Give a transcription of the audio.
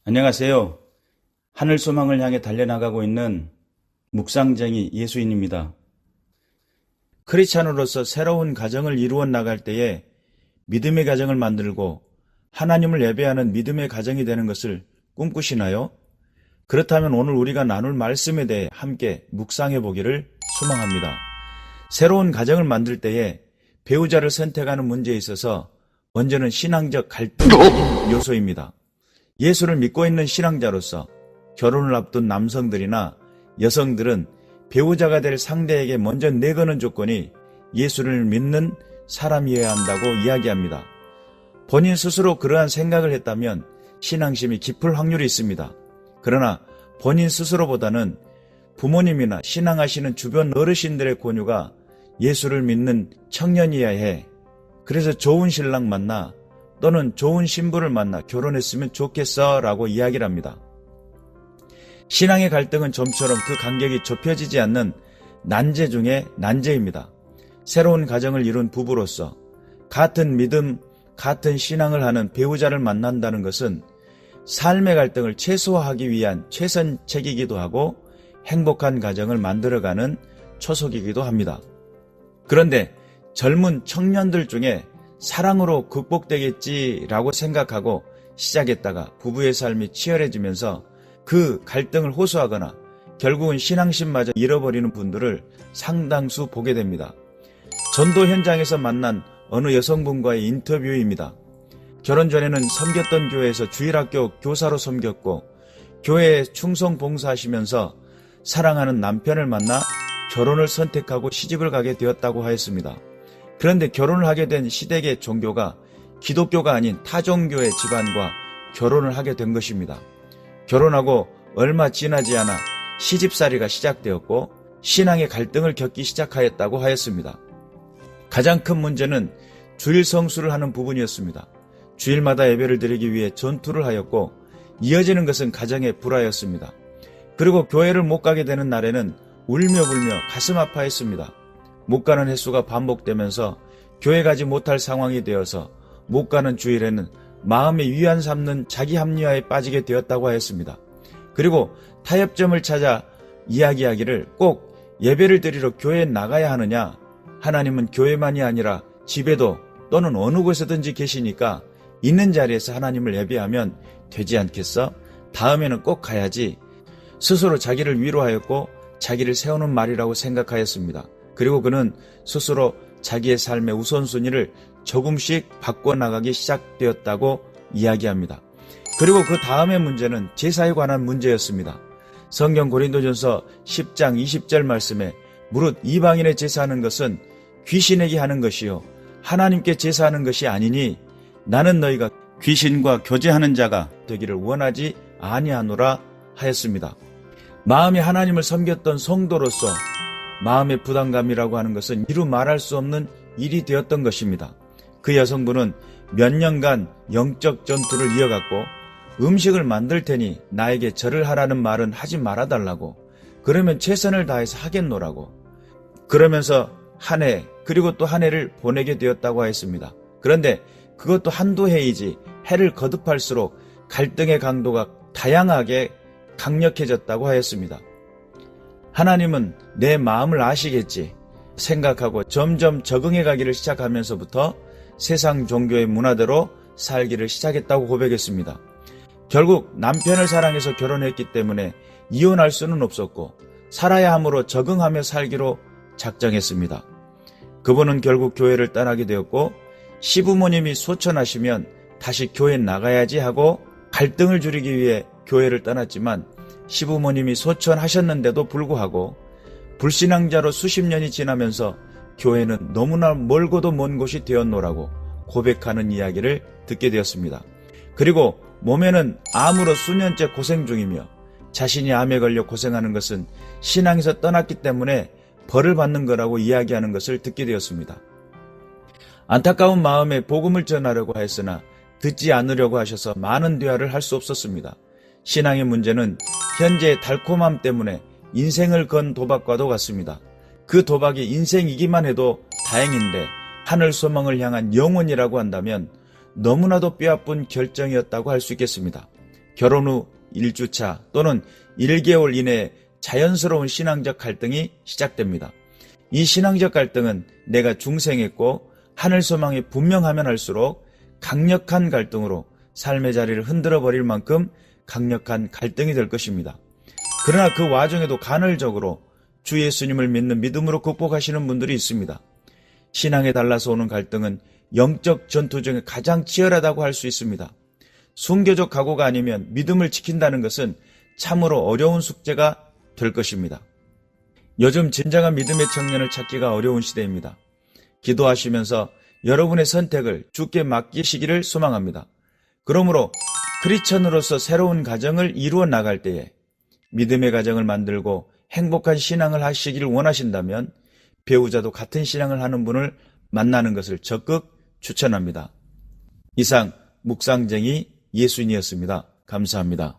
안녕하세요. 하늘 소망을 향해 달려나가고 있는 묵상쟁이 예수인입니다. 크리스찬으로서 새로운 가정을 이루어 나갈 때에 믿음의 가정을 만들고 하나님을 예배하는 믿음의 가정이 되는 것을 꿈꾸시나요? 그렇다면 오늘 우리가 나눌 말씀에 대해 함께 묵상해 보기를 소망합니다. 새로운 가정을 만들 때에 배우자를 선택하는 문제에 있어서 먼저는 신앙적 갈등이 요소입니다. 예수를 믿고 있는 신앙자로서 결혼을 앞둔 남성들이나 여성들은 배우자가 될 상대에게 먼저 내거는 조건이 예수를 믿는 사람이어야 한다고 이야기합니다. 본인 스스로 그러한 생각을 했다면 신앙심이 깊을 확률이 있습니다. 그러나 본인 스스로보다는 부모님이나 신앙하시는 주변 어르신들의 권유가 예수를 믿는 청년이어야 해. 그래서 좋은 신랑 만나 또는 좋은 신부를 만나 결혼했으면 좋겠어 라고 이야기를 합니다. 신앙의 갈등은 점처럼 그 간격이 좁혀지지 않는 난제 중에 난제입니다. 새로운 가정을 이룬 부부로서 같은 믿음, 같은 신앙을 하는 배우자를 만난다는 것은 삶의 갈등을 최소화하기 위한 최선책이기도 하고 행복한 가정을 만들어가는 초석이기도 합니다. 그런데 젊은 청년들 중에 사랑으로 극복되겠지라고 생각하고 시작했다가 부부의 삶이 치열해지면서 그 갈등을 호소하거나 결국은 신앙심마저 잃어버리는 분들을 상당수 보게 됩니다. 전도 현장에서 만난 어느 여성분과의 인터뷰입니다. 결혼 전에는 섬겼던 교회에서 주일학교 교사로 섬겼고 교회에 충성 봉사하시면서 사랑하는 남편을 만나 결혼을 선택하고 시집을 가게 되었다고 하였습니다. 그런데 결혼을 하게 된 시댁의 종교가 기독교가 아닌 타종교의 집안과 결혼을 하게 된 것입니다. 결혼하고 얼마 지나지 않아 시집살이가 시작되었고 신앙의 갈등을 겪기 시작하였다고 하였습니다. 가장 큰 문제는 주일 성수를 하는 부분이었습니다. 주일마다 예배를 드리기 위해 전투를 하였고 이어지는 것은 가정의 불화였습니다. 그리고 교회를 못 가게 되는 날에는 울며불며 가슴 아파했습니다. 못 가는 횟수가 반복되면서 교회 가지 못할 상황이 되어서 못 가는 주일에는 마음의 위안 삼는 자기 합리화에 빠지게 되었다고 하였습니다. 그리고 타협점을 찾아 이야기하기를 꼭 예배를 드리러 교회에 나가야 하느냐? 하나님은 교회만이 아니라 집에도 또는 어느 곳에든지 계시니까 있는 자리에서 하나님을 예배하면 되지 않겠어? 다음에는 꼭 가야지. 스스로 자기를 위로하였고 자기를 세우는 말이라고 생각하였습니다. 그리고 그는 스스로 자기의 삶의 우선순위를 조금씩 바꿔나가기 시작되었다고 이야기합니다. 그리고 그 다음의 문제는 제사에 관한 문제였습니다. 성경 고린도전서 10장 20절 말씀에 무릇 이방인의 제사하는 것은 귀신에게 하는 것이요 하나님께 제사하는 것이 아니니 나는 너희가 귀신과 교제하는 자가 되기를 원하지 아니하노라 하였습니다. 마음이 하나님을 섬겼던 성도로서 마음의 부담감이라고 하는 것은 이루 말할 수 없는 일이 되었던 것입니다. 그 여성분은 몇 년간 영적 전투를 이어갔고 음식을 만들 테니 나에게 절을 하라는 말은 하지 말아달라고, 그러면 최선을 다해서 하겠노라고, 그러면서 한 해 그리고 또 한 해를 보내게 되었다고 하였습니다. 그런데 그것도 한두 해이지 해를 거듭할수록 갈등의 강도가 다양하게 강력해졌다고 하였습니다. 하나님은 내 마음을 아시겠지 생각하고 점점 적응해 가기를 시작하면서부터 세상 종교의 문화대로 살기를 시작했다고 고백했습니다. 결국 남편을 사랑해서 결혼했기 때문에 이혼할 수는 없었고 살아야 함으로 적응하며 살기로 작정했습니다. 그분은 결국 교회를 떠나게 되었고 시부모님이 소천하시면 다시 교회 나가야지 하고 갈등을 줄이기 위해 교회를 떠났지만 시부모님이 소천하셨는데도 불구하고 불신앙자로 수십 년이 지나면서 교회는 너무나 멀고도 먼 곳이 되었노라고 고백하는 이야기를 듣게 되었습니다. 그리고 몸에는 암으로 수년째 고생 중이며 자신이 암에 걸려 고생하는 것은 신앙에서 떠났기 때문에 벌을 받는 거라고 이야기하는 것을 듣게 되었습니다. 안타까운 마음에 복음을 전하려고 하였으나 듣지 않으려고 하셔서 많은 대화를 할 수 없었습니다. 신앙의 문제는 현재의 달콤함 때문에 인생을 건 도박과도 같습니다. 그 도박이 인생이기만 해도 다행인데 하늘 소망을 향한 영혼이라고 한다면 너무나도 뼈아픈 결정이었다고 할 수 있겠습니다. 결혼 후 1주차 또는 1개월 이내에 자연스러운 신앙적 갈등이 시작됩니다. 이 신앙적 갈등은 내가 중생했고 하늘 소망이 분명하면 할수록 강력한 갈등으로 삶의 자리를 흔들어 버릴 만큼 강력한 갈등이 될 것입니다. 그러나 그 와중에도 간헐적으로 주 예수님을 믿는 믿음으로 극복하시는 분들이 있습니다. 신앙에 달라서 오는 갈등은 영적 전투 중에 가장 치열하다고 할 수 있습니다. 순교적 각오가 아니면 믿음을 지킨다는 것은 참으로 어려운 숙제가 될 것입니다. 요즘 진정한 믿음의 청년을 찾기가 어려운 시대입니다. 기도하시면서 여러분의 선택을 주께 맡기시기를 소망합니다. 그러므로 크리스천으로서 새로운 가정을 이루어 나갈 때에 믿음의 가정을 만들고 행복한 신앙을 하시기를 원하신다면 배우자도 같은 신앙을 하는 분을 만나는 것을 적극 추천합니다. 이상 묵상쟁이 예수인이었습니다. 감사합니다.